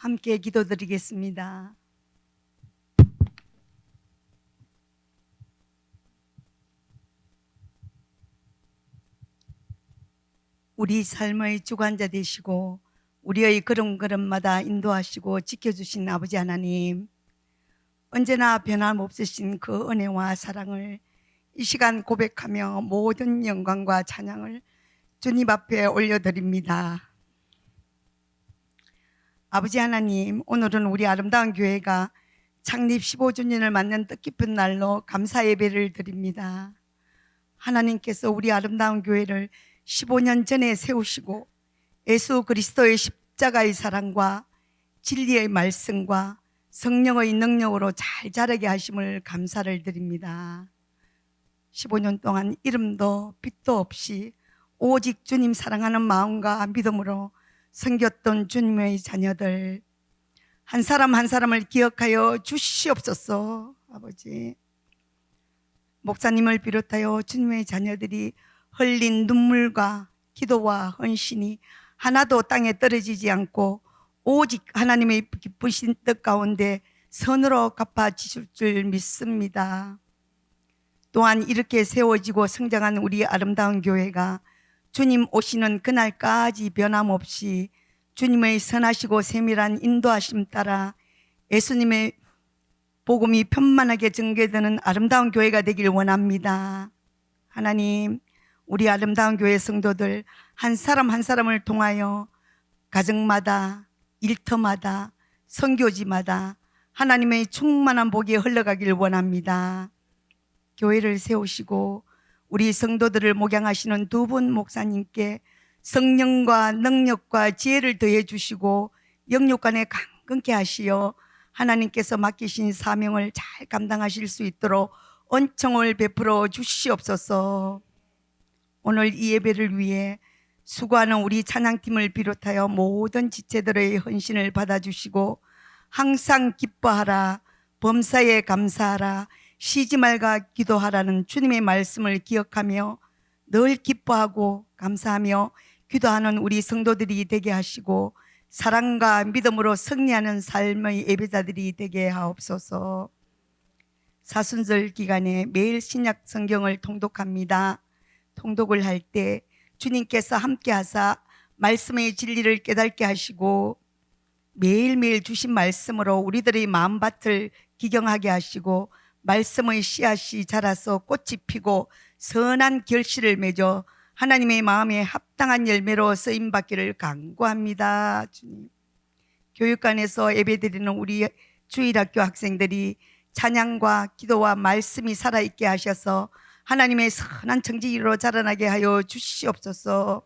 함께 기도드리겠습니다. 우리 삶의 주관자 되시고 우리의 걸음걸음마다 인도하시고 지켜주신 아버지 하나님, 언제나 변함없으신 그 은혜와 사랑을 이 시간 고백하며 모든 영광과 찬양을 주님 앞에 올려드립니다. 아버지 하나님, 오늘은 우리 아름다운 교회가 창립 15주년을 맞는 뜻깊은 날로 감사 예배를 드립니다. 하나님께서 우리 아름다운 교회를 15년 전에 세우시고 예수 그리스도의 십자가의 사랑과 진리의 말씀과 성령의 능력으로 잘 자라게 하심을 감사를 드립니다. 15년 동안 이름도 빛도 없이 오직 주님 사랑하는 마음과 믿음으로 섬겼던 주님의 자녀들, 한 사람 한 사람을 기억하여 주시옵소서. 아버지, 목사님을 비롯하여 주님의 자녀들이 흘린 눈물과 기도와 헌신이 하나도 땅에 떨어지지 않고 오직 하나님의 기쁘신 뜻 가운데 선으로 갚아주실 줄 믿습니다. 또한 이렇게 세워지고 성장한 우리 아름다운 교회가 주님 오시는 그날까지 변함없이 주님의 선하시고 세밀한 인도하심 따라 예수님의 복음이 편만하게 전개되는 아름다운 교회가 되길 원합니다. 하나님, 우리 아름다운 교회 성도들 한 사람 한 사람을 통하여 가정마다, 일터마다, 선교지마다 하나님의 충만한 복이 흘러가길 원합니다. 교회를 세우시고 우리 성도들을 목양하시는 두 분 목사님께 성령과 능력과 지혜를 더해 주시고 영육간에 강건케 하시어 하나님께서 맡기신 사명을 잘 감당하실 수 있도록 은총을 베풀어 주시옵소서. 오늘 이 예배를 위해 수고하는 우리 찬양팀을 비롯하여 모든 지체들의 헌신을 받아주시고 항상 기뻐하라, 범사에 감사하라, 쉬지 말가 기도하라는 주님의 말씀을 기억하며 늘 기뻐하고 감사하며 기도하는 우리 성도들이 되게 하시고 사랑과 믿음으로 승리하는 삶의 예배자들이 되게 하옵소서. 사순절 기간에 매일 신약 성경을 통독합니다. 통독을 할 때 주님께서 함께 하사 말씀의 진리를 깨닫게 하시고 매일매일 주신 말씀으로 우리들의 마음밭을 기경하게 하시고 말씀의 씨앗이 자라서 꽃이 피고 선한 결실을 맺어 하나님의 마음에 합당한 열매로 쓰임받기를 간구합니다. 주님, 교육관에서 예배드리는 우리 주일학교 학생들이 찬양과 기도와 말씀이 살아있게 하셔서 하나님의 선한 청지기로 자라나게 하여 주시옵소서.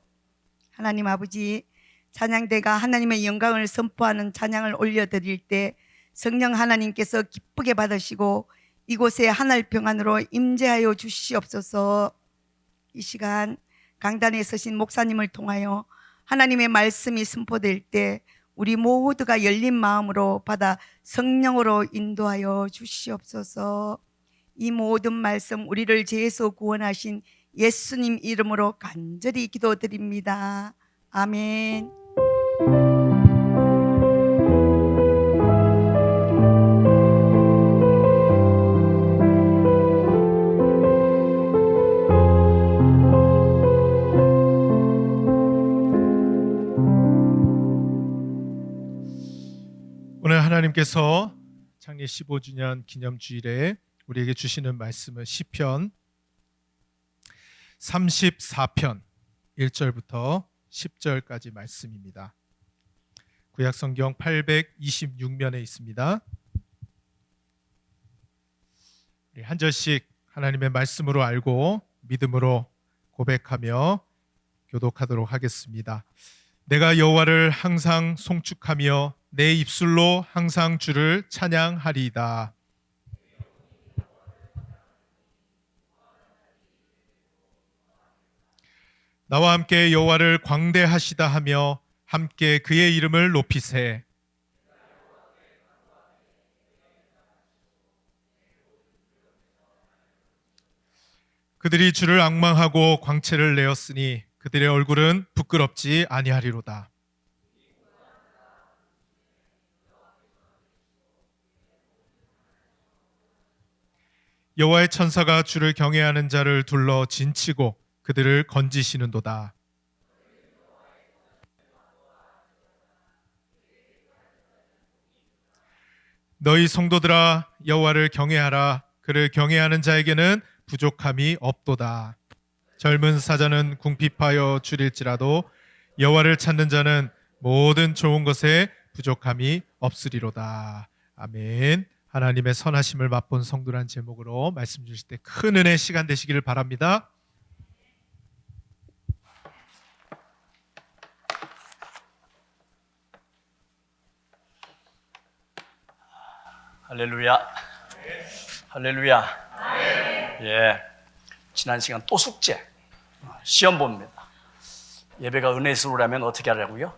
하나님 아버지, 찬양대가 하나님의 영광을 선포하는 찬양을 올려드릴 때 성령 하나님께서 기쁘게 받으시고 이곳에 하늘 평안으로 임재하여 주시옵소서. 이 시간 강단에 서신 목사님을 통하여 하나님의 말씀이 선포될 때 우리 모두가 열린 마음으로 받아 성령으로 인도하여 주시옵소서. 이 모든 말씀 우리를 죄에서 구원하신 예수님 이름으로 간절히 기도드립니다. 아멘. 오늘 하나님께서 창립 15주년 기념주일에 우리에게 주시는 말씀은 시편 34편 1절부터 10절까지 말씀입니다. 구약성경 826면에 있습니다. 우리 한 절씩 하나님의 말씀으로 알고 믿음으로 고백하며 교독하도록 하겠습니다. 내가 여호와를 항상 송축하며 내 입술로 항상 주를 찬양하리이다. 나와 함께 여호와를 광대하시다 하며 함께 그의 이름을 높이세. 그들이 주를 앙망하고 광채를 내었으니 그들의 얼굴은 부끄럽지 아니하리로다. 여호와의 천사가 주를 경외하는 자를 둘러 진치고 그들을 건지시는도다. 너희 성도들아 여호와를 경외하라. 그를 경외하는 자에게는 부족함이 없도다. 젊은 사자는 궁핍하여 줄일지라도 여호와를 찾는 자는 모든 좋은 것에 부족함이 없으리로다. 아멘. 하나님의 선하심을 맛본 성도란 제목으로 말씀 주실 때 큰 은혜 시간 되시기를 바랍니다. 할렐루야. 할렐루야. 예. 지난 시간 또 숙제, 시험 봅니다. 예배가 은혜스러우라면 어떻게 하라고요?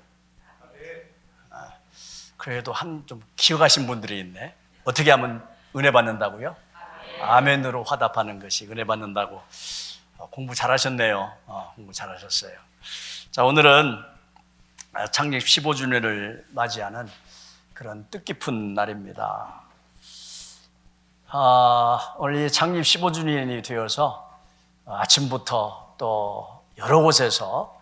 그래도 좀 기억하신 분들이 있네. 어떻게 하면 은혜 받는다고요? 아멘으로 화답하는 것이 은혜 받는다고. 공부 잘하셨네요. 공부 잘하셨어요. 자, 오늘은 창립 15주년을 맞이하는 그런 뜻깊은 날입니다. 오늘 창립 15주년이 되어서 아침부터 또 여러 곳에서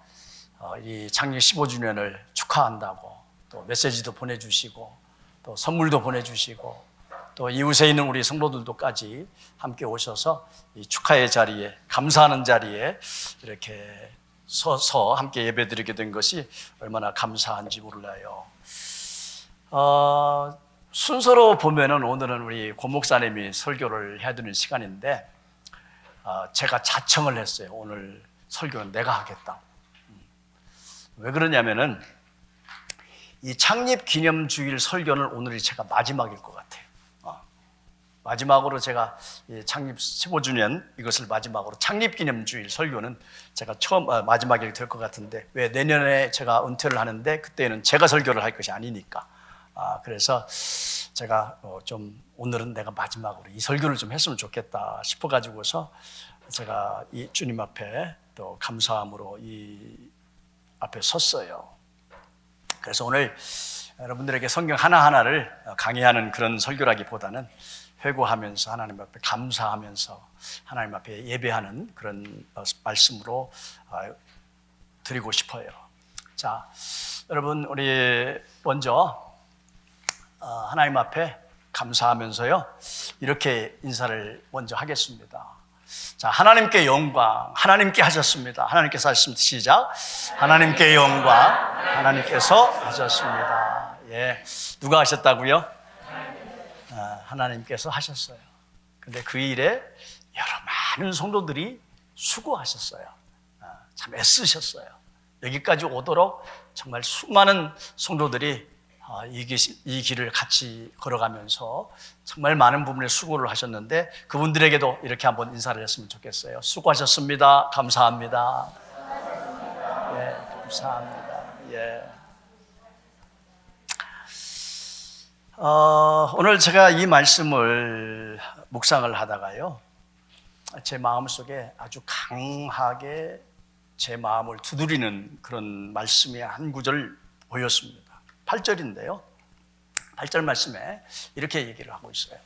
이 창립 15주년을 축하한다고 또 메시지도 보내주시고 또 선물도 보내주시고 또 이웃에 있는 우리 성도들도까지 함께 오셔서 이 축하의 자리에, 감사하는 자리에 이렇게 서서 함께 예배드리게 된 것이 얼마나 감사한지 몰라요. 순서로 보면은 오늘은 우리 고 목사님이 설교를 해야 되는 시간인데 제가 자청을 했어요. 오늘 설교는 내가 하겠다. 왜 그러냐면은 이 창립 기념 주일 설교는 오늘이 제가 마지막일 것 같아요. 마지막으로 제가 창립 15주년 이것을 마지막으로 창립 기념 주일 설교는 제가 마지막이 될 것 같은데 왜 내년에 제가 은퇴를 하는데 그때는 제가 설교를 할 것이 아니니까 그래서 제가 좀 오늘은 내가 마지막으로 이 설교를 좀 했으면 좋겠다 싶어가지고서 제가 이 주님 앞에 또 감사함으로 이 앞에 섰어요. 그래서 오늘 여러분들에게 성경 하나하나를 강의하는 그런 설교라기보다는 회고하면서 하나님 앞에 감사하면서 하나님 앞에 예배하는 그런 말씀으로 드리고 싶어요. 자, 여러분 우리 먼저 하나님 앞에 감사하면서요 이렇게 인사를 먼저 하겠습니다. 자, 하나님께 영광, 하나님께 하셨습니다. 하나님께서 하셨습니다. 시작. 하나님께 영광, 하나님께서 하셨습니다. 예, 누가 하셨다고요? 하나님께서 하셨어요. 근데 그 일에 여러 많은 성도들이 수고하셨어요. 참 애쓰셨어요. 여기까지 오도록 정말 수많은 성도들이 이 길을 같이 걸어가면서 정말 많은 부분에 수고를 하셨는데 그분들에게도 이렇게 한번 인사를 했으면 좋겠어요. 수고하셨습니다. 감사합니다. 예, 감사합니다. 예. 오늘 제가 이 말씀을 묵상을 하다가요, 제 마음속에 아주 강하게 제 마음을 두드리는 그런 말씀이 한 구절 보였습니다. 8절인데요. 8절 말씀에 이렇게 얘기를 하고 있어요.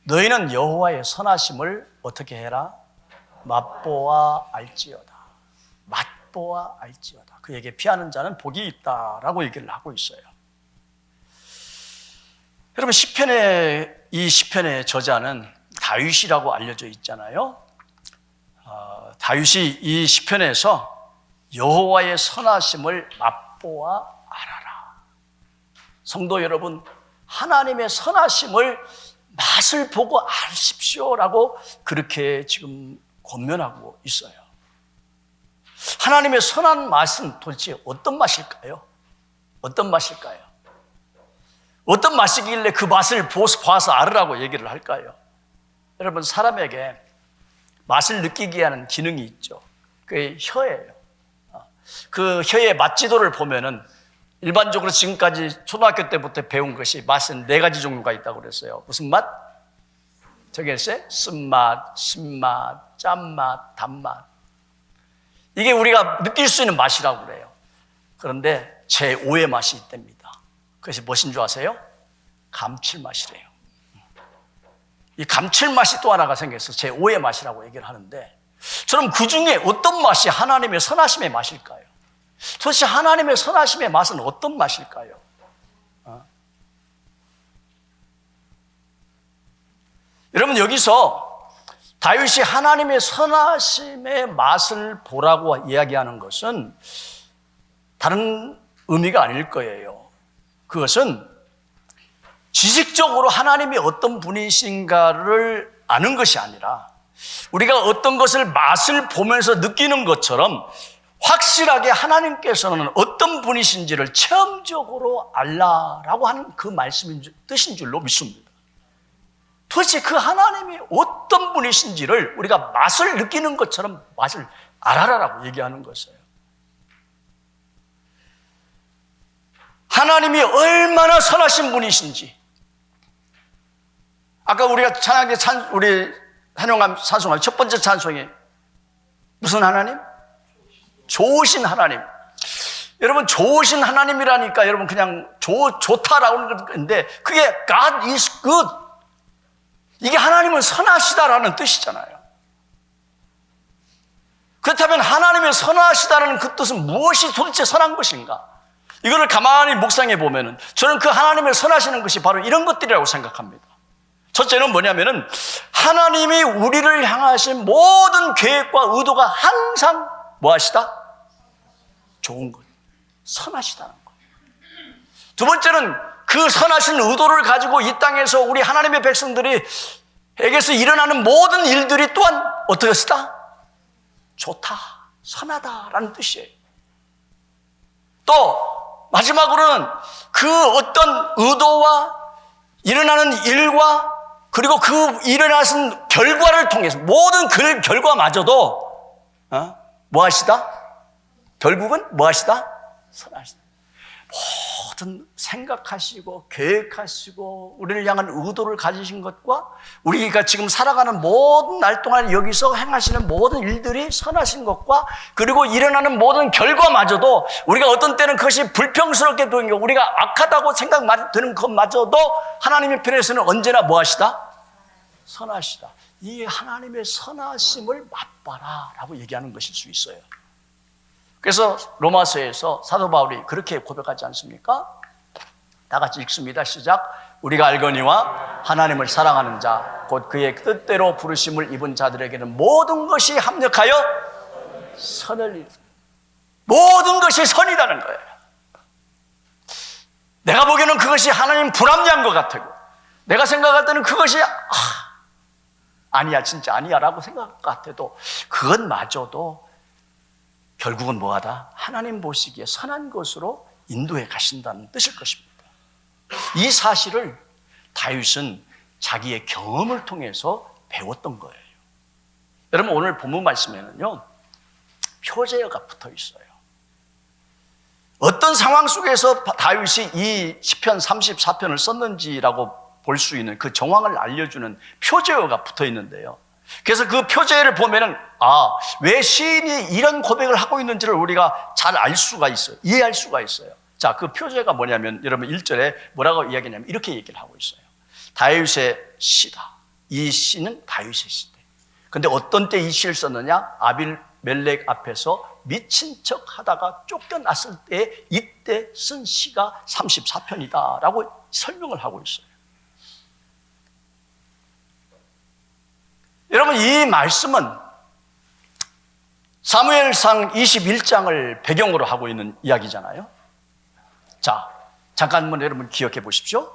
너희는 여호와의 선하심을 어떻게 해라? 맛보아 알지어다. 맛보아 알지어다. 그에게 피하는 자는 복이 있다라고 얘기를 하고 있어요. 여러분 이 시편의 저자는 다윗이라고 알려져 있잖아요. 다윗이 이 시편에서 여호와의 선하심을 맛보아 알아라. 성도 여러분, 하나님의 선하심을 맛을 보고 아십시오라고 그렇게 지금 권면하고 있어요. 하나님의 선한 맛은 도대체 어떤 맛일까요? 어떤 맛일까요? 어떤 맛이길래 그 맛을 봐서 알으라고 얘기를 할까요? 여러분, 사람에게 맛을 느끼게 하는 기능이 있죠. 그게 혀예요. 그 혀의 맛지도를 보면은 일반적으로 지금까지 초등학교 때부터 배운 것이 맛은 4가지 종류가 있다고 그랬어요. 무슨 맛? 저기 했어요? 쓴맛, 신맛, 짠맛, 단맛. 이게 우리가 느낄 수 있는 맛이라고 그래요. 그런데 제5의 맛이 있답니다. 그것이 무엇인 줄 아세요? 감칠맛이래요. 이 감칠맛이 또 하나가 생겨서 제5의 맛이라고 얘기를 하는데, 저는 그 중에 어떤 맛이 하나님의 선하심의 맛일까요? 도대체 하나님의 선하심의 맛은 어떤 맛일까요? 여러분, 여기서 다윗이 하나님의 선하심의 맛을 보라고 이야기하는 것은 다른 의미가 아닐 거예요. 그것은 지식적으로 하나님이 어떤 분이신가를 아는 것이 아니라 우리가 어떤 것을 맛을 보면서 느끼는 것처럼 확실하게 하나님께서는 어떤 분이신지를 체험적으로 알라라고 하는 그 말씀인 뜻인 줄로 믿습니다. 도대체 그 하나님이 어떤 분이신지를 우리가 맛을 느끼는 것처럼 맛을 알아라라고 얘기하는 것이에요. 하나님이 얼마나 선하신 분이신지, 아까 우리가 찬양의 우리 한영감 찬송할 첫 번째 찬송이 무슨 하나님? 좋으신 하나님. 여러분, 좋으신 하나님이라니까 여러분 그냥 좋다라고 하는 건데, 그게 God is good. 이게 하나님은 선하시다라는 뜻이잖아요. 그렇다면 하나님의 선하시다라는 그 뜻은 무엇이 도대체 선한 것인가? 이거를 가만히 묵상해 보면은 저는 그 하나님의 선하시는 것이 바로 이런 것들이라고 생각합니다. 첫째는 뭐냐면은 하나님이 우리를 향하신 모든 계획과 의도가 항상 뭐하시다? 좋은 것, 선하시다는 것. 두 번째는 그 선하신 의도를 가지고 이 땅에서 우리 하나님의 백성들이 에게서 일어나는 모든 일들이 또한 어떻게 하시다? 좋다, 선하다라는 뜻이에요. 또 마지막으로는 그 어떤 의도와 일어나는 일과 그리고 그 일어나신 결과를 통해서 모든 그 결과마저도 뭐 하시다? 결국은 뭐 하시다? 선하시다. 모든 생각하시고 계획하시고 우리를 향한 의도를 가지신 것과 우리가 지금 살아가는 모든 날 동안 여기서 행하시는 모든 일들이 선하신 것과 그리고 일어나는 모든 결과마저도 우리가 어떤 때는 그것이 불평스럽게 보이는 거, 우리가 악하다고 생각되는 것마저도 하나님의 편에서는 언제나 뭐 하시다? 선하시다. 이 하나님의 선하심을 맛봐라 라고 얘기하는 것일 수 있어요. 그래서 로마서에서 사도 바울이 그렇게 고백하지 않습니까? 다 같이 읽습니다. 시작. 우리가 알거니와 하나님을 사랑하는 자 곧 그의 뜻대로 부르심을 입은 자들에게는 모든 것이 합력하여 선을 이루는, 모든 것이 선이라는 거예요. 내가 보기에는 그것이 하나님 불합리한 것 같고 내가 생각할 때는 그것이 아니야, 진짜 아니야 라고 생각할 것 같아도 그것마저도 결국은 뭐하다? 하나님 보시기에 선한 것으로 인도해 가신다는 뜻일 것입니다. 이 사실을 다윗은 자기의 경험을 통해서 배웠던 거예요. 여러분, 오늘 본문 말씀에는요 표제어가 붙어 있어요. 어떤 상황 속에서 다윗이 이 시편 34편을 썼는지라고 볼 수 있는 그 정황을 알려주는 표제어가 붙어 있는데요. 그래서 그 표제를 보면은 왜 시인이 이런 고백을 하고 있는지를 우리가 잘 알 수가 있어요. 이해할 수가 있어요. 자, 그 표제가 뭐냐면 여러분 1절에 뭐라고 이야기하냐면 이렇게 얘기를 하고 있어요. 다윗의 시다. 이 시는 다윗의 시대. 근데 어떤 때 이 시를 썼느냐? 아빌멜렉 앞에서 미친 척 하다가 쫓겨났을 때 이때 쓴 시가 34편이다 라고 설명을 하고 있어요. 여러분, 이 말씀은 사무엘상 21장을 배경으로 하고 있는 이야기잖아요. 자, 잠깐만 여러분 기억해 보십시오.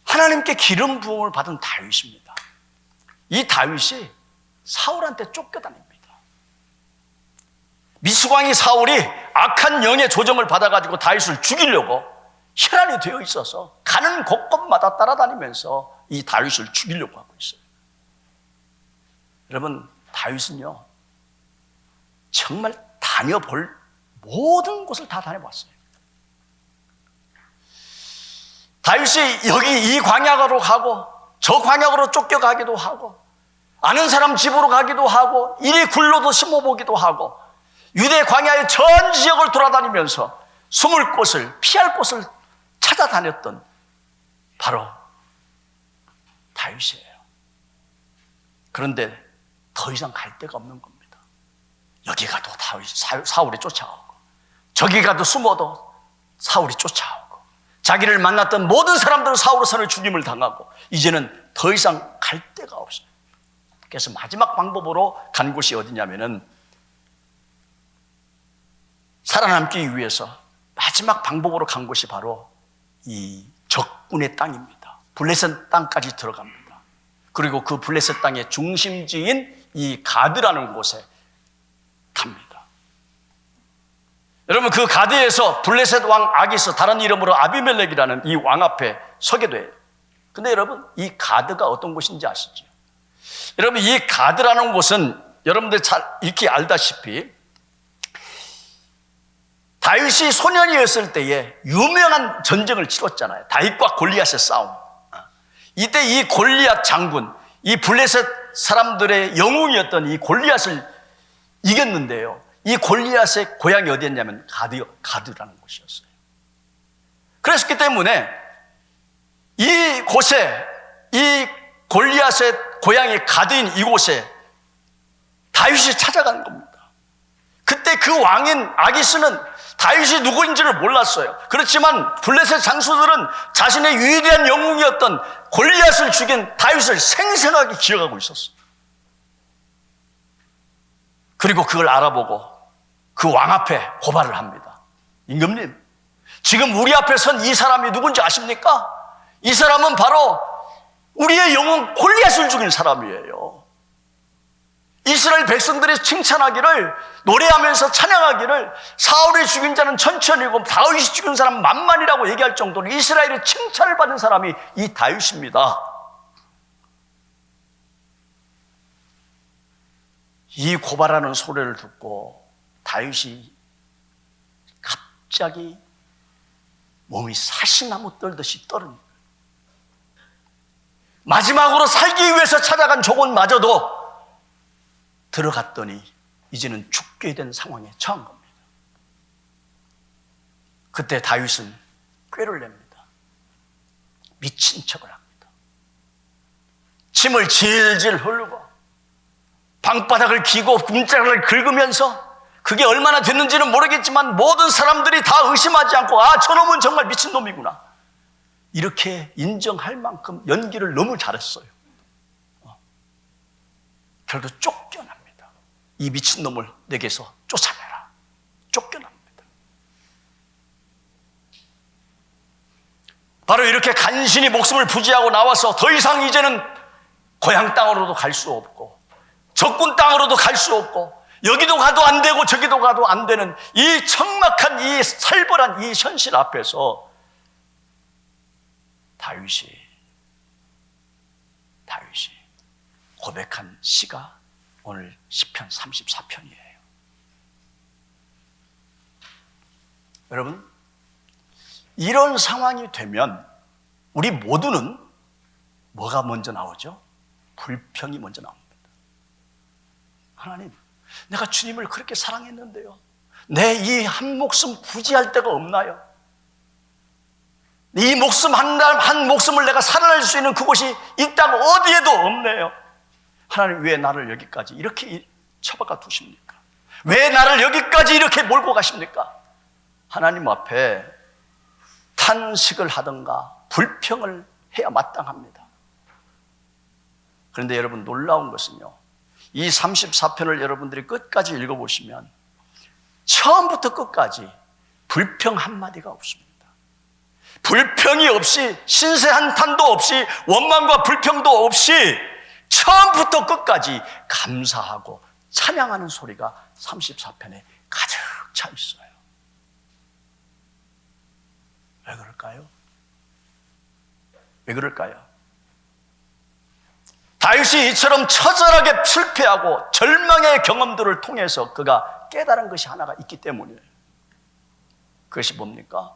하나님께 기름 부음을 받은 다윗입니다. 이 다윗이 사울한테 쫓겨다닙니다. 미수광이 사울이 악한 영의 조정을 받아가지고 다윗을 죽이려고 혈안이 되어 있어서 가는 곳곳마다 따라다니면서 이 다윗을 죽이려고 하고 있어요. 여러분, 다윗은요 정말 다녀볼 모든 곳을 다 다녀봤어요. 다윗이 여기 이 광야로 가고 저 광야로 쫓겨가기도 하고 아는 사람 집으로 가기도 하고 이리 굴러도 심어보기도 하고 유대 광야의 전 지역을 돌아다니면서 숨을 곳을 피할 곳을 찾아다녔던 바로 다윗이에요. 그런데 더 이상 갈 데가 없는 겁니다. 여기 가도 사울이 쫓아오고, 저기 가도 숨어도 사울이 쫓아오고, 자기를 만났던 모든 사람들은 사울의 손에 죽임을 당하고, 이제는 더 이상 갈 데가 없어요. 그래서 마지막 방법으로 간 곳이 어디냐면은, 살아남기 위해서 마지막 방법으로 간 곳이 바로 이 적군의 땅입니다. 블레셋 땅까지 들어갑니다. 그리고 그 블레셋 땅의 중심지인 이 가드라는 곳에 갑니다. 여러분, 그 가드에서 블레셋 왕 아기스, 다른 이름으로 아비멜렉이라는 이 왕 앞에 서게 돼요. 근데 여러분, 이 가드가 어떤 곳인지 아시죠? 여러분, 이 가드라는 곳은 여러분들 잘 익히 알다시피 다윗이 소년이었을 때에 유명한 전쟁을 치렀잖아요. 다윗과 골리앗의 싸움. 이때 이 골리앗 장군, 이 블레셋 사람들의 영웅이었던 이 골리앗을 이겼는데요. 이 골리앗의 고향이 어디였냐면 가드라는 곳이었어요. 그랬기 때문에 이 곳에, 이 골리앗의 고향이 가드인 이곳에 다윗이 찾아가는 겁니다. 그때 그 왕인 아기스는 다윗이 누구인지를 몰랐어요. 그렇지만 블레셋 장수들은 자신의 위대한 영웅이었던 골리앗을 죽인 다윗을 생생하게 기억하고 있었어요. 그리고 그걸 알아보고 그 왕 앞에 고발을 합니다. 임금님, 지금 우리 앞에 선 이 사람이 누군지 아십니까? 이 사람은 바로 우리의 영웅 골리앗을 죽인 사람이에요. 이스라엘 백성들이 칭찬하기를, 노래하면서 찬양하기를 사울이 죽인 자는 천천히고 다윗이 죽인 사람은 만만이라고 얘기할 정도로 이스라엘의 칭찬을 받은 사람이 이 다윗입니다. 이 고발하는 소리를 듣고 다윗이 갑자기 몸이 사시나무 떨듯이 떨어집니다. 마지막으로 살기 위해서 찾아간 조건마저도 들어갔더니 이제는 죽게 된 상황에 처한 겁니다. 그때 다윗은 꾀를 냅니다. 미친 척을 합니다. 침을 질질 흐르고 방바닥을 기고 굶짝을 긁으면서, 그게 얼마나 됐는지는 모르겠지만 모든 사람들이 다 의심하지 않고, 아, 저놈은 정말 미친놈이구나, 이렇게 인정할 만큼 연기를 너무 잘했어요. 결국 쫓겨납니다. 이 미친놈을 내게서 쫓아내라. 쫓겨납니다. 바로 이렇게 간신히 목숨을 부지하고 나와서 더 이상 이제는 고향 땅으로도 갈 수 없고 적군 땅으로도 갈 수 없고 여기도 가도 안 되고 저기도 가도 안 되는 이 척막한, 이 살벌한 이 현실 앞에서 다윗이 고백한 시가 오늘 시편 34편이에요. 여러분, 이런 상황이 되면 우리 모두는 뭐가 먼저 나오죠? 불평이 먼저 나옵니다. 하나님, 내가 주님을 그렇게 사랑했는데요, 내 이 한 목숨 부지할 데가 없나요? 이 목숨 한 목숨을 내가 살아낼 수 있는 그곳이 있다고 어디에도 없네요. 하나님, 왜 나를 여기까지 이렇게 처박아 두십니까? 왜 나를 여기까지 이렇게 몰고 가십니까? 하나님 앞에 탄식을 하든가 불평을 해야 마땅합니다. 그런데 여러분, 놀라운 것은요, 이 34편을 여러분들이 끝까지 읽어보시면 처음부터 끝까지 불평 한마디가 없습니다. 불평이 없이, 신세 한탄도 없이, 원망과 불평도 없이 처음부터 끝까지 감사하고 찬양하는 소리가 34편에 가득 차 있어요. 왜 그럴까요? 왜 그럴까요? 다윗이 이처럼 처절하게 실패하고 절망의 경험들을 통해서 그가 깨달은 것이 하나가 있기 때문이에요. 그것이 뭡니까?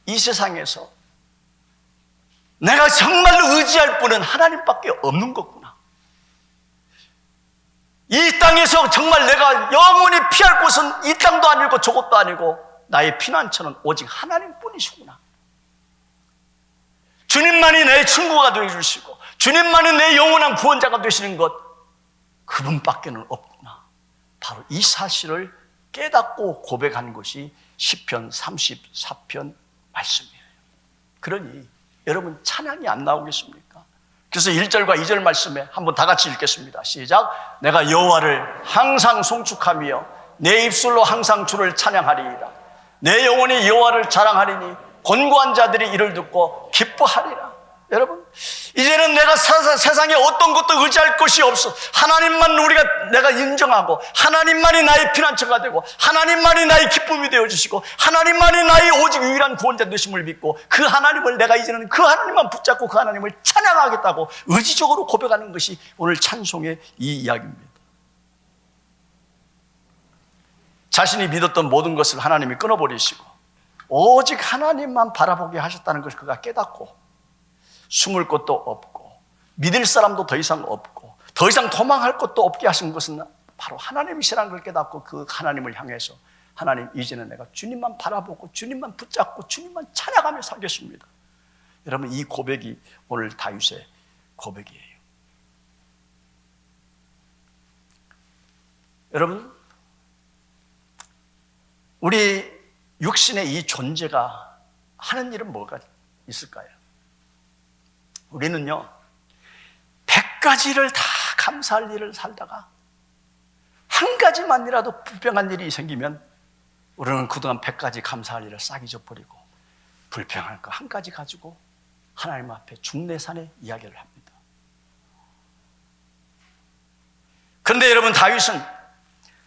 이 세상에서 내가 정말로 의지할 분은 하나님밖에 없는 거구나. 이 땅에서 정말 내가 영원히 피할 곳은 이 땅도 아니고 저곳도 아니고 나의 피난처는 오직 하나님뿐이시구나. 주님만이 내 친구가 되어주시고 주님만이 내 영원한 구원자가 되시는 것, 그분밖에는 없구나. 바로 이 사실을 깨닫고 고백한 것이 시편 34편 말씀이에요. 그러니 여러분, 찬양이 안 나오겠습니까? 그래서 1절과 2절 말씀에 한번 다 같이 읽겠습니다. 시작. 내가 여호와를 항상 송축하며 내 입술로 항상 주를 찬양하리이다. 내 영혼이 여호와를 자랑하리니 곤고한 자들이 이를 듣고 기뻐하리라. 여러분, 이제는 내가 세상에 어떤 것도 의지할 것이 없어. 하나님만 내가 인정하고, 하나님만이 나의 피난처가 되고, 하나님만이 나의 기쁨이 되어주시고, 하나님만이 나의 오직 유일한 구원자 되심을 믿고, 그 하나님을 내가 이제는 그 하나님만 붙잡고 그 하나님을 찬양하겠다고 의지적으로 고백하는 것이 오늘 찬송의 이 이야기입니다. 자신이 믿었던 모든 것을 하나님이 끊어버리시고 오직 하나님만 바라보게 하셨다는 것을 그가 깨닫고, 숨을 곳도 없고 믿을 사람도 더 이상 없고 더 이상 도망할 것도 없게 하신 것은 바로 하나님이시라는 걸 깨닫고 그 하나님을 향해서, 하나님, 이제는 내가 주님만 바라보고 주님만 붙잡고 주님만 찬양하며 살겠습니다. 여러분, 이 고백이 오늘 다윗의 고백이에요. 여러분, 우리 육신의 이 존재가 하는 일은 뭐가 있을까요? 우리는요, 100가지를 다 감사할 일을 살다가 한 가지만이라도 불평한 일이 생기면 우리는 그동안 100가지 감사할 일을 싹 잊어버리고 불평할 거 한 가지 가지고 하나님 앞에 중내산의 이야기를 합니다. 그런데 여러분, 다윗은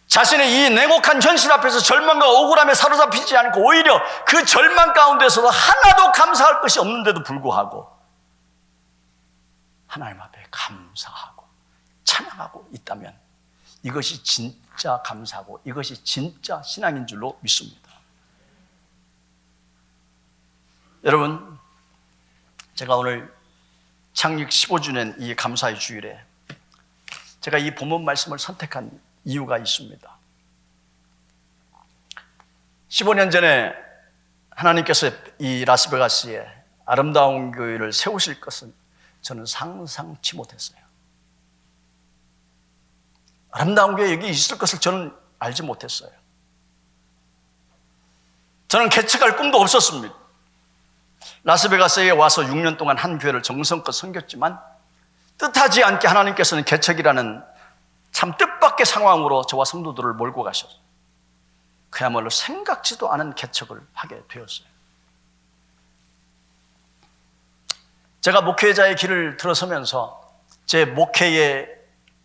자신의 이 냉혹한 현실 앞에서 절망과 억울함에 사로잡히지 않고 오히려 그 절망 가운데서도 하나도 감사할 것이 없는데도 불구하고 하나님 앞에 감사하고 찬양하고 있다면 이것이 진짜 감사하고 이것이 진짜 신앙인 줄로 믿습니다. 여러분, 제가 오늘 창립 15주년 이 감사의 주일에 제가 이 본문 말씀을 선택한 이유가 있습니다. 15년 전에 하나님께서 이 라스베가스에 아름다운 교회를 세우실 것은 저는 상상치 못했어요. 아름다운 교회 여기 있을 것을 저는 알지 못했어요. 저는 개척할 꿈도 없었습니다. 라스베가스에 와서 6년 동안 한 교회를 정성껏 섬겼지만 뜻하지 않게 하나님께서는 개척이라는 참 뜻밖의 상황으로 저와 성도들을 몰고 가셔서 그야말로 생각지도 않은 개척을 하게 되었어요. 제가 목회자의 길을 들어서면서 제 목회의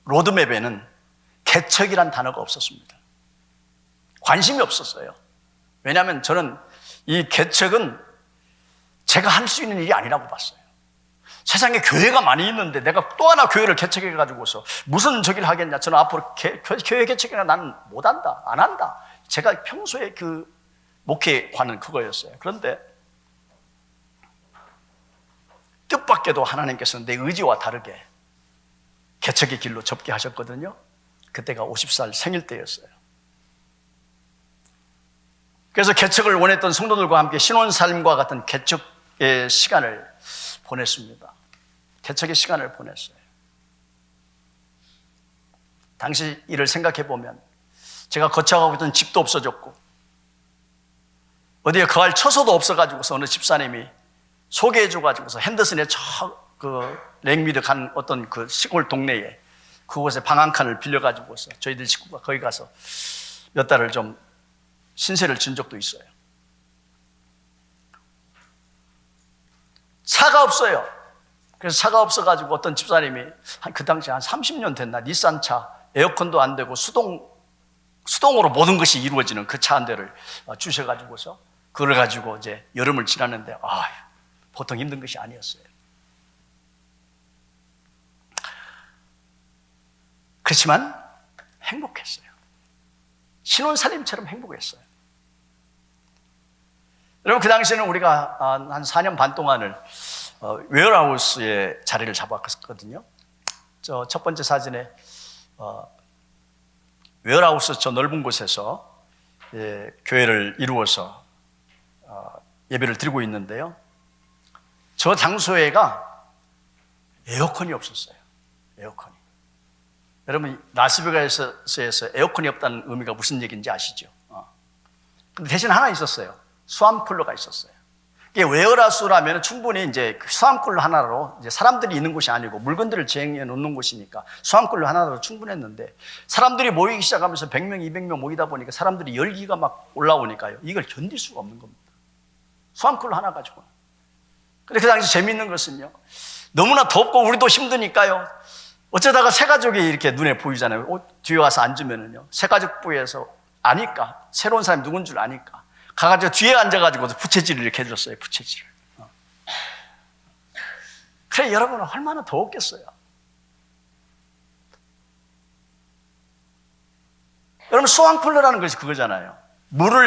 로드맵에는 개척이란 단어가 없었습니다. 관심이 없었어요. 왜냐하면 저는 이 개척은 제가 할 수 있는 일이 아니라고 봤어요. 세상에 교회가 많이 있는데 내가 또 하나 교회를 개척해가지고서 무슨 저기를 하겠냐. 저는 앞으로 교회 개척이나 나는 못한다, 안 한다. 제가 평소에 그 목회관은 그거였어요. 그런데 뜻밖에도 하나님께서는 내 의지와 다르게 개척의 길로 접게 하셨거든요. 그때가 50살 생일 때였어요. 그래서 개척을 원했던 성도들과 함께 신혼삶과 같은 개척의 시간을 보냈습니다. 개척의 시간을 보냈어요. 당시 일을 생각해 보면 제가 거쳐가고 있던 집도 없어졌고 어디에 거할 처소도 없어가지고서 어느 집사님이 소개해줘가지고서 핸더슨에 그 랭미드 간 어떤 그 시골 동네에 그곳에 방 한 칸을 빌려가지고서 저희들 식구가 거기 가서 몇 달을 좀 신세를 진 적도 있어요. 차가 없어요. 그래서 차가 없어가지고 어떤 집사님이 그 당시에 한 30년 됐나 닛산차, 에어컨도 안 되고 수동으로 모든 것이 이루어지는 그 차 한 대를 주셔가지고서 그걸 가지고 이제 여름을 지났는데 보통 힘든 것이 아니었어요. 그렇지만 행복했어요. 신혼살림처럼 행복했어요. 여러분, 그 당시에는 우리가 한 4년 반 동안을 웨어하우스에 자리를 잡았거든요. 저 첫 번째 사진에 웨어하우스 저 넓은 곳에서 교회를 이루어서 예배를 드리고 있는데요. 저 장소에가 에어컨이 없었어요. 에어컨이. 여러분 라스베가스에서 에어컨이 없다는 의미가 무슨 얘기인지 아시죠? 근데 대신 하나 있었어요. 수암 쿨러가 있었어요. 이게 웨어하우스라면 충분히 이제 수암 쿨러 하나로 이제 사람들이 있는 곳이 아니고 물건들을 제행해 놓는 곳이니까 수암 쿨러 하나로 충분했는데 사람들이 모이기 시작하면서 100명, 200명 모이다 보니까 사람들이 열기가 막 올라오니까요. 이걸 견딜 수가 없는 겁니다. 수암 쿨러 하나 가지고. 근데 그 당시 재미있는 것은요. 너무나 덥고 우리도 힘드니까요. 어쩌다가 새 가족이 이렇게 눈에 보이잖아요. 뒤에 와서 앉으면은요. 새 가족부에서 아니까 새로운 사람이 누군 줄 아니까 가가지고 뒤에 앉아가지고 부채질을 이렇게 해줬어요. 부채질을. 그래 여러분은 얼마나 더웠겠어요. 여러분 수왕쿨러라는 것이 그거잖아요.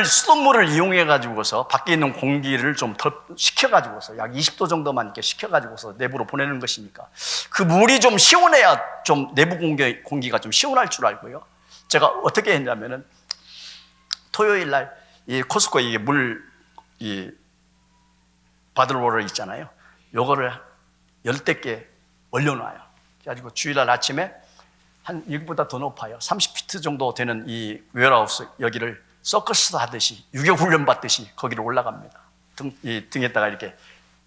수돗물을 이용해가지고서 밖에 있는 공기를 좀 더 식혀가지고서 약 20도 정도만 이렇게 식혀가지고서 내부로 보내는 것이니까 그 물이 좀 시원해야 좀 내부 공기가 좀 시원할 줄 알고요. 제가 어떻게 했냐면은 토요일 날 이 코스코에 이게 이 바들워터 있잖아요. 요거를 10대 얼려놔요. 그래가지고 주일날 아침에 한 여기보다 더 높아요. 30피트 정도 되는 이 웨어하우스 여기를 서커스 하듯이 유격훈련 받듯이 거기를 올라갑니다. 등에다가 이렇게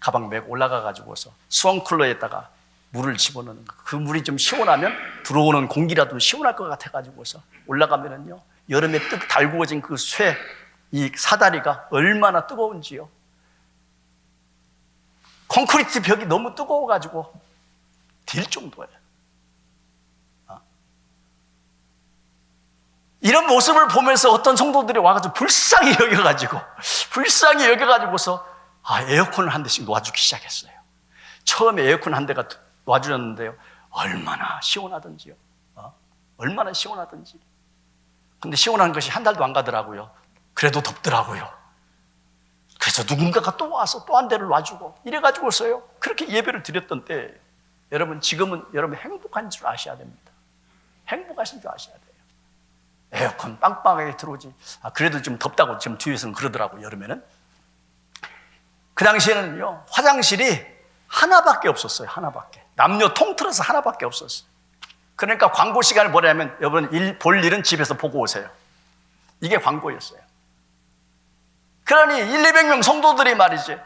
가방 메고 올라가가지고서 수온쿨러에다가 물을 집어넣는 거. 그 물이 좀 시원하면 들어오는 공기라도 시원할 것 같아가지고서 올라가면은요 여름에 달구어진 그 이 사다리가 얼마나 뜨거운지요. 콘크리트 벽이 너무 뜨거워가지고 딜 정도예요. 이런 모습을 보면서 어떤 성도들이 와가지고 불쌍히 여겨가지고서 에어컨을 한 대씩 놔주기 시작했어요. 처음에 에어컨 한 대가 놔주셨는데요. 얼마나 시원하던지요. 얼마나 시원하던지. 근데 시원한 것이 한 달도 안 가더라고요. 그래도 덥더라고요. 그래서 누군가가 또 와서 또 한 대를 놔주고 이래가지고서요. 그렇게 예배를 드렸던 때 여러분 지금은 여러분 행복한 줄 아셔야 됩니다. 행복하신 줄 아셔야 돼요. 에어컨 빵빵하게 들어오지. 그래도 좀 덥다고 지금 뒤에서는 그러더라고요. 여름에는. 그 당시에는요. 화장실이 하나밖에 없었어요. 하나밖에. 남녀 통틀어서 하나밖에 없었어요. 그러니까 광고 시간을 뭐냐면 여러분 볼 일은 집에서 보고 오세요. 이게 광고였어요. 그러니 200명 성도들이 말이지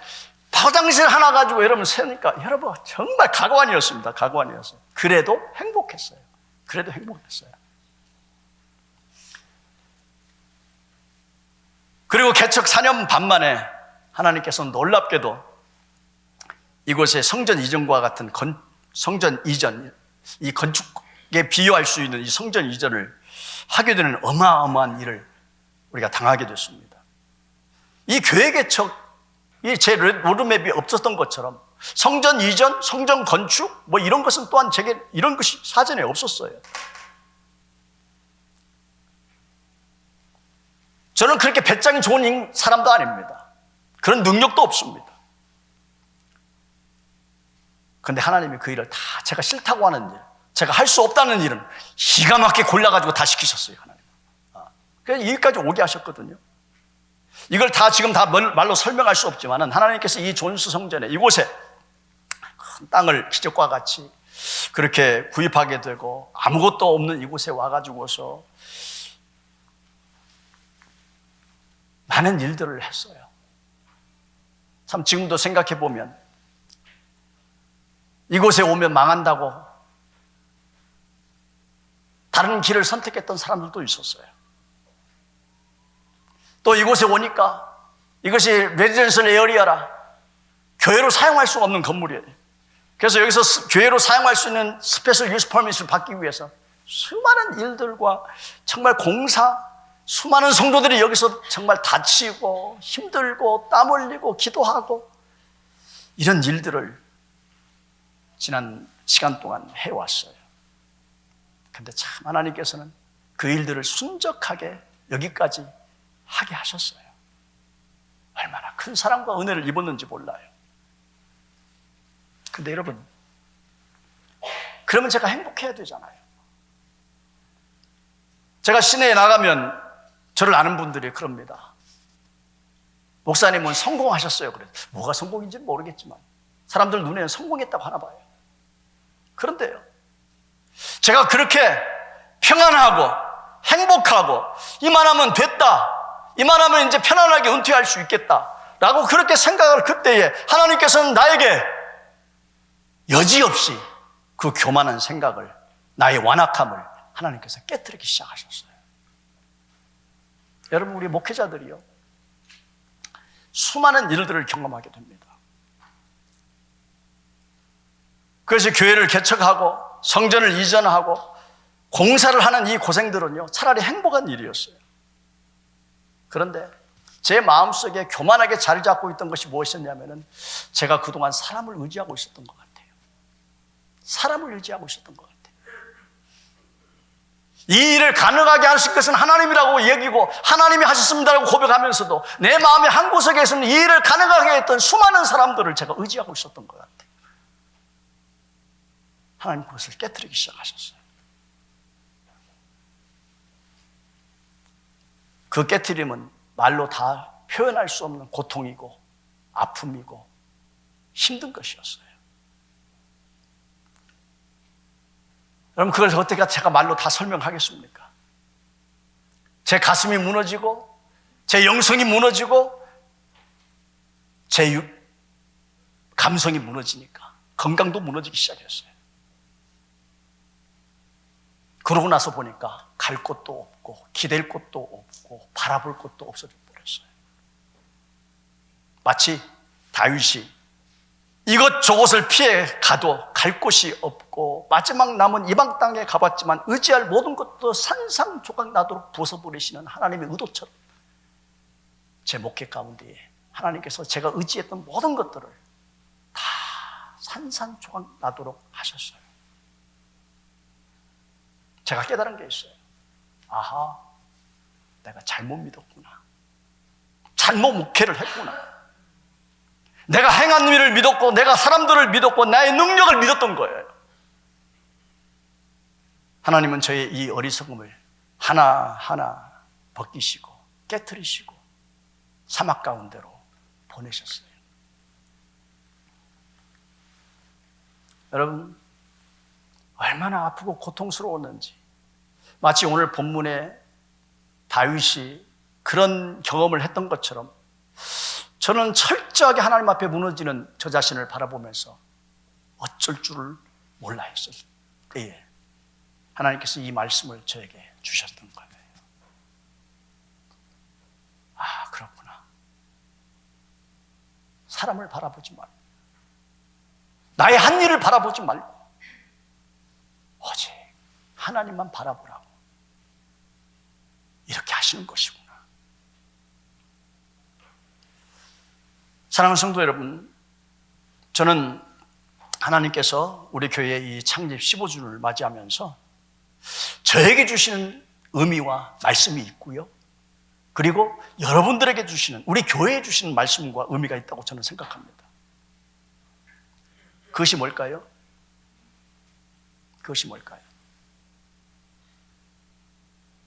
화장실 하나 가지고 여러분 세니까 여러분 정말 가관이었습니다. 가관이었어요. 그래도 행복했어요. 그리고 개척 4년 반 만에 하나님께서 놀랍게도 이곳에 성전 이전과 같은 성전 이전, 이 건축에 비유할 수 있는 이 성전 이전을 하게 되는 어마어마한 일을 우리가 당하게 됐습니다. 이 교회 개척, 제 로드맵이 없었던 것처럼 성전 이전, 성전 건축 뭐 이런 것은 또한 제게 이런 것이 사전에 없었어요. 저는 그렇게 배짱이 좋은 사람도 아닙니다. 그런 능력도 없습니다. 그런데 하나님이 그 일을 다 제가 싫다고 하는 일, 제가 할 수 없다는 일은 기가 막히게 골라가지고 다 시키셨어요. 하나님. 그래서 여기까지 오게 하셨거든요. 이걸 다 지금 다 말로 설명할 수 없지만은 하나님께서 이 존수 성전에 이곳에 큰 땅을 기적과 같이 그렇게 구입하게 되고 아무것도 없는 이곳에 와가지고서 많은 일들을 했어요. 참 지금도 생각해 보면 이곳에 오면 망한다고 다른 길을 선택했던 사람들도 있었어요. 또 이곳에 오니까 이것이 레지던셜 에어리아라 교회로 사용할 수 없는 건물이에요. 그래서 여기서 교회로 사용할 수 있는 스페셜 유스 퍼밋을 받기 위해서 수많은 일들과 정말 공사, 수많은 성도들이 여기서 정말 다치고 힘들고 땀 흘리고 기도하고 이런 일들을 지난 시간 동안 해왔어요. 근데 참 하나님께서는 그 일들을 순적하게 여기까지 하게 하셨어요. 얼마나 큰 사랑과 은혜를 입었는지 몰라요. 근데 여러분, 그러면 제가 행복해야 되잖아요. 제가 시내에 나가면 저를 아는 분들이 그럽니다. 목사님은 성공하셨어요. 그래서 뭐가 성공인지는 모르겠지만 사람들 눈에는 성공했다고 하나 봐요. 그런데요, 제가 그렇게 평안하고 행복하고 이만하면 됐다, 이만하면 이제 편안하게 은퇴할 수 있겠다 라고 그렇게 생각을 그때에 하나님께서는 나에게 여지없이 그 교만한 생각을, 나의 완악함을 하나님께서 깨트리기 시작하셨어요. 여러분, 우리 목회자들이요, 수많은 일들을 경험하게 됩니다. 그래서 교회를 개척하고 성전을 이전하고 공사를 하는 이 고생들은요, 차라리 행복한 일이었어요. 그런데 제 마음속에 교만하게 자리 잡고 있던 것이 무엇이었냐면은, 제가 그동안 사람을 의지하고 있었던 것 같아요. 사람을 의지하고 있었던 것 같아요. 이 일을 가능하게 하실 것은 하나님이라고 여기고 하나님이 하셨습니다라고 고백하면서도 내 마음의 한 구석에서는 이 일을 가능하게 했던 수많은 사람들을 제가 의지하고 있었던 것 같아요. 하나님 그것을 깨트리기 시작하셨어요. 그 깨트림은 말로 다 표현할 수 없는 고통이고 아픔이고 힘든 것이었어요. 여러분, 그걸 어떻게 제가 말로 다 설명하겠습니까? 제 가슴이 무너지고 제 영성이 무너지고 제 감성이 무너지니까 건강도 무너지기 시작했어요. 그러고 나서 보니까 갈 곳도 없고 기댈 곳도 없고 바라볼 곳도 없어져 버렸어요. 마치 다윗이 이것저것을 피해 가도 갈 곳이 없고 마지막 남은 이방 땅에 가봤지만 의지할 모든 것도 산산조각 나도록 부숴버리시는 하나님의 의도처럼 제 목회 가운데에 하나님께서 제가 의지했던 모든 것들을 다 산산조각 나도록 하셨어요. 제가 깨달은 게 있어요. 아하, 내가 잘못 믿었구나. 잘못 목회를 했구나. 내가 행한 일을 믿었고 내가 사람들을 믿었고 나의 능력을 믿었던 거예요. 하나님은 저의 이 어리석음을 하나하나 벗기시고 깨트리시고 사막 가운데로 보내셨어요. 여러분, 얼마나 아프고 고통스러웠는지, 마치 오늘 본문에 다윗이 그런 경험을 했던 것처럼 저는 철저하게 하나님 앞에 무너지는 저 자신을 바라보면서 어쩔 줄을 몰라 했을 때에 하나님께서 이 말씀을 저에게 주셨던 거예요. 아, 그렇구나. 사람을 바라보지 말고 나의 한 일을 바라보지 말고 오직 하나님만 바라보라고 이렇게 하시는 것이구나. 사랑하는 성도 여러분, 저는 하나님께서 우리 교회의 이 창립 15주를 맞이하면서 저에게 주시는 의미와 말씀이 있고요, 그리고 여러분들에게 주시는, 우리 교회에 주시는 말씀과 의미가 있다고 저는 생각합니다. 그것이 뭘까요? 그것이 뭘까요?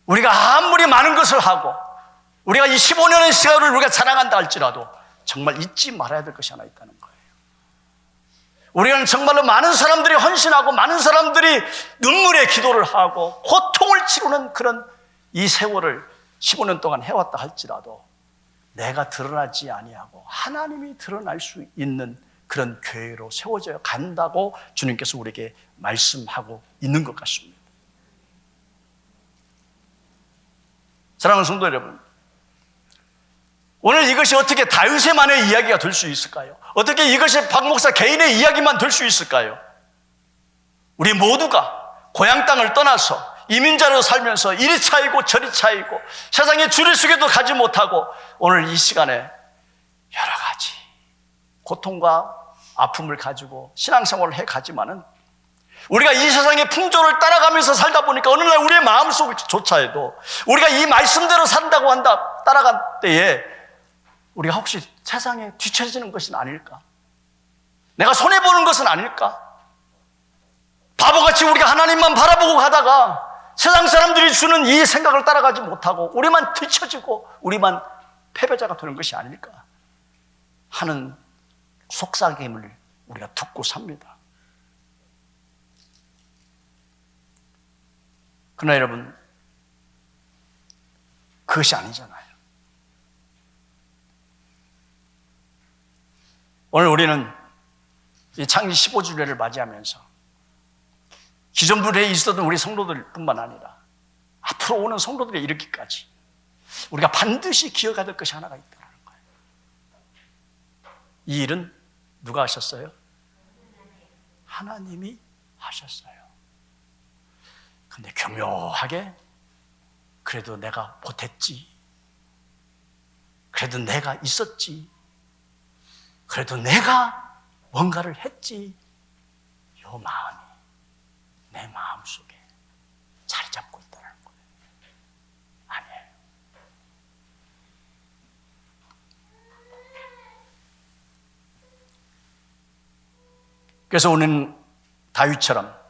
우리가 아무리 많은 것을 하고 우리가 이 15년의 세월을 우리가 자랑한다 할지라도 정말 잊지 말아야 될 것이 하나 있다는 거예요. 우리는 정말로 많은 사람들이 헌신하고 많은 사람들이 눈물의 기도를 하고 고통을 치르는 그런 이 세월을 15년 동안 해왔다 할지라도 내가 드러나지 아니하고 하나님이 드러날 수 있는 그런 교회로 세워져 간다고 주님께서 우리에게 말씀하고 있는 것 같습니다. 사랑하는 성도 여러분, 오늘 이것이 어떻게 다윗의만의 이야기가 될 수 있을까요? 어떻게 이것이 박 목사 개인의 이야기만 될 수 있을까요? 우리 모두가 고향 땅을 떠나서 이민자로 살면서 이리 차이고 저리 차이고 세상에 줄을 숙여도 가지 못하고 오늘 이 시간에 여러 가지 고통과 아픔을 가지고 신앙생활을 해가지만은 우리가 이 세상의 풍조를 따라가면서 살다 보니까 어느 날 우리의 마음속조차에도 우리가 이 말씀대로 산다고 한다 따라간 때에 우리가 혹시 세상에 뒤처지는 것은 아닐까? 내가 손해보는 것은 아닐까? 바보같이 우리가 하나님만 바라보고 가다가 세상 사람들이 주는 이 생각을 따라가지 못하고 우리만 뒤처지고 우리만 패배자가 되는 것이 아닐까 하는 속삭임을 우리가 듣고 삽니다. 그러나 여러분, 그것이 아니잖아요. 오늘 우리는 이 창립 15주년을 맞이하면서 기존 부대에 있었던 우리 성도들 뿐만 아니라 앞으로 오는 성도들에 이르기까지 우리가 반드시 기억해야 될 것이 하나가 있다는 거예요. 이 일은 누가 하셨어요? 하나님이 하셨어요. 근데 교묘하게 그래도 내가 보탰지, 그래도 내가 있었지, 그래도 내가 뭔가를 했지, 이 마음이 내 마음속에 자리 잡고 있다는 거예요. 아니에요. 그래서 우리는 다윗처럼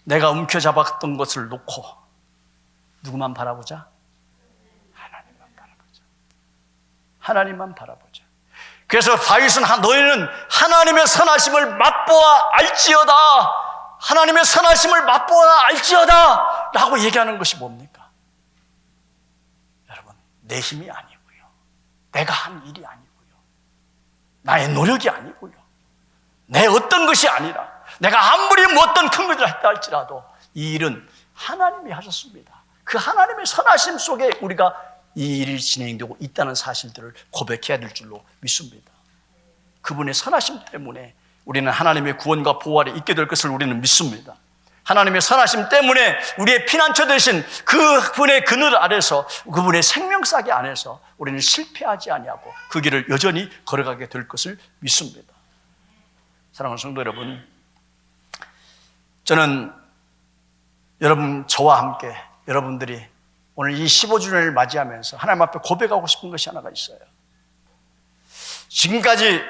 내가 움켜잡았던 것을 놓고 누구만 바라보자? 하나님만 바라보자. 하나님만 바라보자. 그래서 다윗은 너희는 하나님의 선하심을 맛보아 알지어다. 하나님의 선하심을 맛보아 알지어다 라고 얘기하는 것이 뭡니까? 여러분, 내 힘이 아니고요, 내가 한 일이 아니고요, 나의 노력이 아니고요, 내 어떤 것이 아니라 내가 아무리 어떤 큰 것을 했다 할지라도 이 일은 하나님이 하셨습니다. 그 하나님의 선하심 속에 우리가 이 일이 진행되고 있다는 사실들을 고백해야 될 줄로 믿습니다. 그분의 선하심 때문에 우리는 하나님의 구원과 보호 아래 있게 될 것을 우리는 믿습니다. 하나님의 선하심 때문에 우리의 피난처 되신 그분의 그늘 아래서, 그분의 생명싸개 안에서 우리는 실패하지 아니하고 그 길을 여전히 걸어가게 될 것을 믿습니다. 사랑하는 성도 여러분, 저는 저와 함께 여러분들이 오늘 이 15주년을 맞이하면서 하나님 앞에 고백하고 싶은 것이 하나가 있어요. 지금까지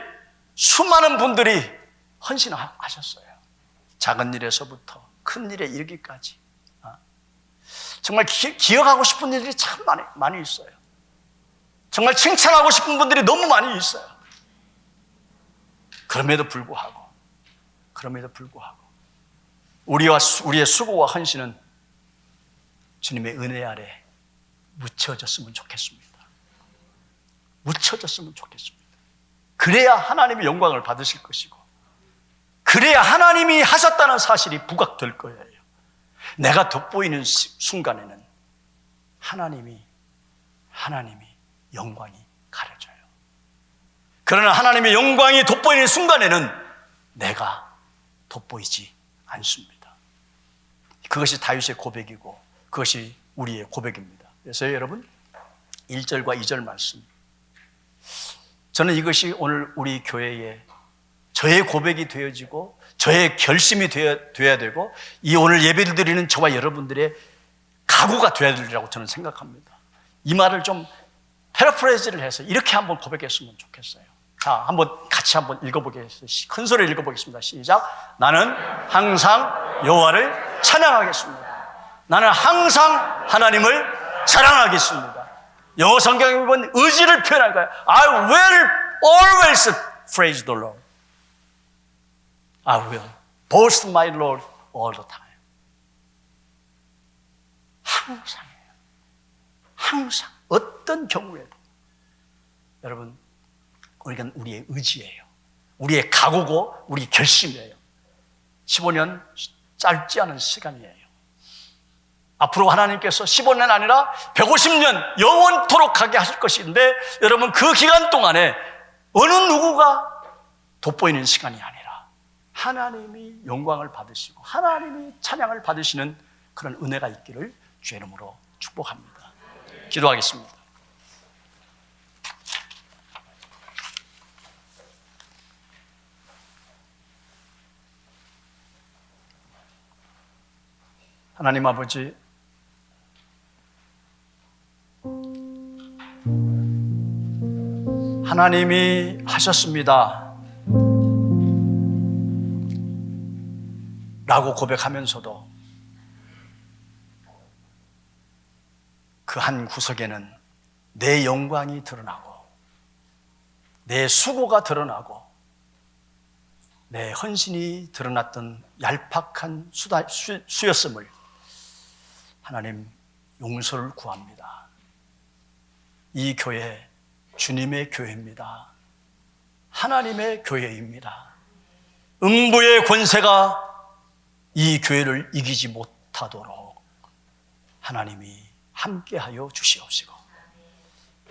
수많은 분들이 헌신하셨어요. 작은 일에서부터 큰 일에 이르기까지. 정말 기억하고 싶은 일들이 참 많이 있어요. 정말 칭찬하고 싶은 분들이 너무 많이 있어요. 그럼에도 불구하고 우리의 수고와 헌신은 주님의 은혜 아래 묻혀졌으면 좋겠습니다. 묻혀졌으면 좋겠습니다. 그래야 하나님의 영광을 받으실 것이고, 그래야 하나님이 하셨다는 사실이 부각될 거예요. 내가 돋보이는 순간에는 하나님이 영광이 가려져요. 그러나 하나님의 영광이 돋보이는 순간에는 내가 돋보이지 않습니다. 그것이 다윗의 고백이고 그것이 우리의 고백입니다. 그래서 여러분, 1절과 2절 말씀, 저는 이것이 오늘 우리 교회에 저의 고백이 되어지고 저의 결심이 되어야 되고, 이 오늘 예배를 드리는 저와 여러분들의 각오가 되어야 되리라고 저는 생각합니다. 이 말을 좀 패러프레이즈를 해서 이렇게 한번 고백했으면 좋겠어요. 자, 같이 한번 읽어보겠습니다. 큰 소리로 읽어보겠습니다. 시작. 나는 항상 여호와를 찬양하겠습니다. 나는 항상 하나님을 사랑하겠습니다. 영어 성경에 보면 의지를 표현할 거예요. I will always praise the Lord. I will boast my Lord all the time. 항상이에요. 항상 어떤 경우에도. 여러분, 우리가 우리의 의지예요. 우리의 각오고 우리 결심이에요. 15년 짧지 않은 시간이에요. 앞으로 하나님께서 15년 아니라 150년 영원토록 가게 하실 것인데, 여러분, 그 기간 동안에 어느 누구가 돋보이는 시간이 아니라 하나님이 영광을 받으시고 하나님이 찬양을 받으시는 그런 은혜가 있기를 주의 이름으로 축복합니다. 기도하겠습니다. 하나님 아버지, 하나님이 하셨습니다 라고 고백하면서도 그 한 구석에는 내 영광이 드러나고 내 수고가 드러나고 내 헌신이 드러났던 얄팍한 수였음을 하나님 용서를 구합니다. 이 교회 주님의 교회입니다. 하나님의 교회입니다. 음부의 권세가 이 교회를 이기지 못하도록 하나님이 함께하여 주시옵시고,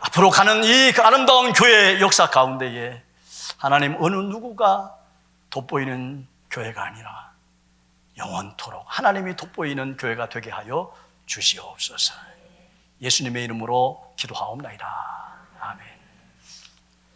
앞으로 가는 이 아름다운 교회의 역사 가운데에 하나님 어느 누구가 돋보이는 교회가 아니라 영원토록 하나님이 돋보이는 교회가 되게 하여 주시옵소서. 예수님의 이름으로 기도하옵나이다.